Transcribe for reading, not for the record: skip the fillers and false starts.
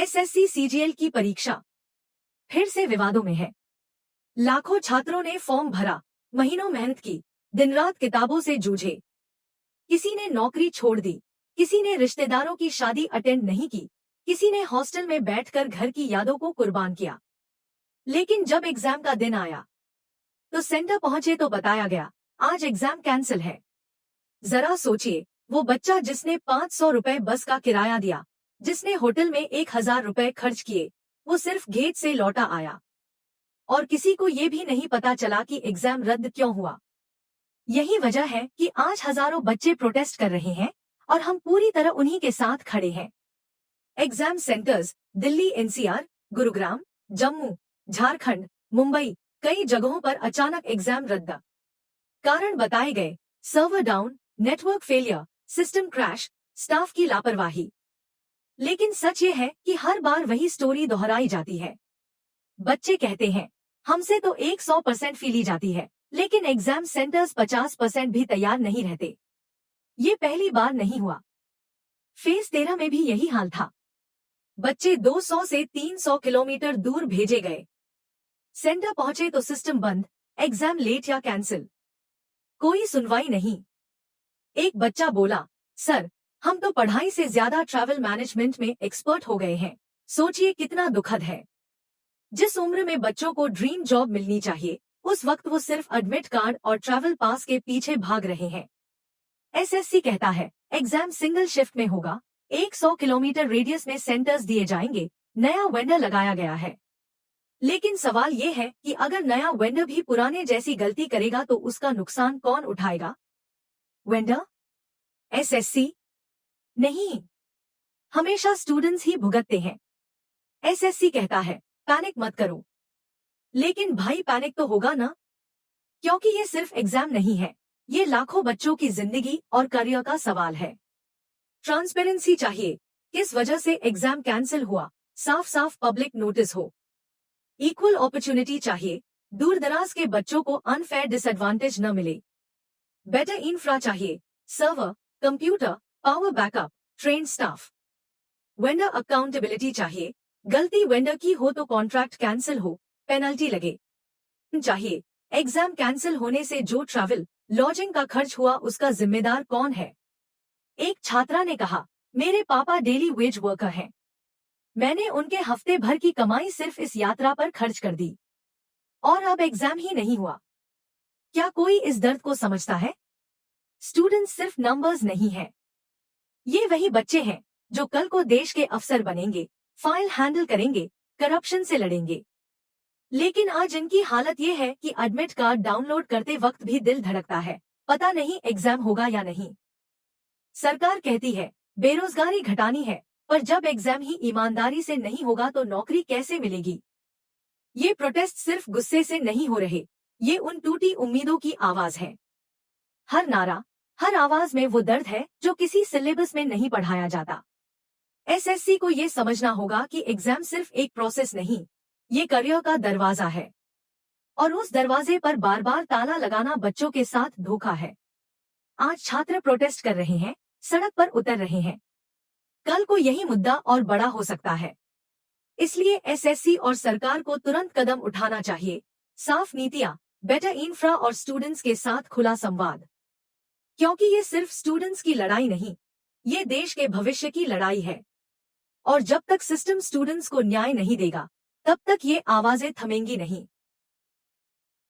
SSC CGL की परीक्षा फिर से विवादों में है। लाखों छात्रों ने फॉर्म भरा, महीनों मेहनत की, दिन रात किताबों से जूझे। किसी ने नौकरी छोड़ दी, किसी ने रिश्तेदारों की शादी अटेंड नहीं की, किसी ने हॉस्टल में बैठकर घर की यादों को कुर्बान किया। लेकिन जब एग्जाम का दिन आया तो सेंटर पहुंचे तो बताया गया आज एग्जाम कैंसिल है। जरा सोचिए, वो बच्चा जिसने 500 रुपए बस का किराया दिया, जिसने होटल में 1000 रुपए खर्च किए, वो सिर्फ गेट से लौटा आया और किसी को ये भी नहीं पता चला कि एग्जाम रद्द क्यों हुआ। यही वजह है कि आज हजारों बच्चे प्रोटेस्ट कर रहे हैं और हम पूरी तरह उन्हीं के साथ खड़े हैं। Exam centres Delhi, NCR, Gurugram, Jammu, Jharkhand, Mumbai, कई जगहों पर अचानक एग्जाम रद्द। कारण बताए गए, server down, network failure, system crash, staff की लापरवाही। लेकिन सच ये है कि हर बार वही स्टोरी दोहराई जाती है। बच्चे कहते हैं हमसे तो 100% फी ली जाती है, लेकिन एग्जाम सेंटर्स 50% भी तैयार नहीं रहते। ये पहली बार नहीं हुआ, फेज 13 में भी यही हाल था। बच्चे 200 से 300 किलोमीटर दूर भेजे गए, सेंटर पहुंचे तो सिस्टम बंद, एग्जाम लेट या कैंसिल, कोई सुनवाई नहीं। एक बच्चा बोला, सर हम तो पढ़ाई से ज्यादा ट्रैवल मैनेजमेंट में एक्सपर्ट हो गए हैं। सोचिए कितना दुखद है। जिस उम्र में बच्चों को ड्रीम जॉब मिलनी चाहिए, उस वक्त वो सिर्फ एडमिट कार्ड और ट्रैवल पास के पीछे भाग रहे हैं। एसएससी कहता है एग्जाम सिंगल शिफ्ट में होगा, 100 किलोमीटर रेडियस में सेंटर्स दिए जाएंगे, नया वेंडर लगाया गया है। लेकिन सवाल ये है कि अगर नया वेंडर भी पुराने जैसी गलती करेगा तो उसका नुकसान कौन उठाएगा? वेंडर? एसएससी? नहीं, हमेशा स्टूडेंट्स ही भुगतते हैं। एसएससी कहता है पैनिक मत करो, लेकिन भाई पैनिक तो होगा ना, क्योंकि ये सिर्फ एग्जाम नहीं है, ये लाखों बच्चों की जिंदगी और करियर का सवाल है। ट्रांसपेरेंसी चाहिए, किस वजह से एग्जाम कैंसिल हुआ, साफ साफ पब्लिक नोटिस हो। इक्वल अपॉर्चुनिटी चाहिए, दूर दराज के बच्चों को अनफेयर डिसएडवांटेज न मिले। बेटर इंफ्रा चाहिए, server, computer, power backup, train staff. Vendor accountability चाहिए, गलती वेंडर की हो तो कॉन्ट्रैक्ट कैंसिल हो, पेनल्टी लगे। चाहिए, एग्जाम कैंसिल होने से जो ट्रैवल, लॉजिंग का खर्च हुआ उसका जिम्मेदार कौन है? एक छात्रा ने कहा, मेरे पापा डेली वेज वर्कर हैं, मैंने उनके हफ्ते भर की कमाई सिर्फ इस यात्रा पर खर्च कर दी और अब एग्जाम ही नहीं हुआ। क्या कोई इस दर्द को समझता है? स्टूडेंट्स सिर्फ नंबर्स नहीं है, ये वही बच्चे हैं जो कल को देश के अफसर बनेंगे, फाइल हैंडल करेंगे, करप्शन से लड़ेंगे। लेकिन आज इनकी हालत ये है कि एडमिट कार्ड डाउनलोड करते वक्त भी दिल धड़कता है, पता नहीं एग्जाम होगा या नहीं। सरकार कहती है बेरोजगारी घटानी है, पर जब एग्जाम ही ईमानदारी से नहीं होगा तो नौकरी कैसे मिलेगी? ये प्रोटेस्ट सिर्फ गुस्से से नहीं हो रहे, ये उन टूटी उम्मीदों की आवाज है। हर नारा, हर आवाज में वो दर्द है जो किसी सिलेबस में नहीं पढ़ाया जाता। एसएससी को ये समझना होगा कि एग्जाम सिर्फ एक प्रोसेस नहीं, ये करियर का दरवाजा है और उस दरवाजे पर बार बार ताला लगाना बच्चों के साथ धोखा है। आज छात्र प्रोटेस्ट कर रहे हैं, सड़क पर उतर रहे हैं, कल को यही मुद्दा और बड़ा हो सकता है। इसलिए एसएससी और सरकार को तुरंत कदम उठाना चाहिए, साफ नीतियां, बेटर इंफ्रा और स्टूडेंट्स के साथ खुला संवाद। क्योंकि ये सिर्फ स्टूडेंट्स की लड़ाई नहीं, ये देश के भविष्य की लड़ाई है और जब तक सिस्टम स्टूडेंट्स को न्याय नहीं देगा, तब तक ये आवाजें थमेंगी नहीं।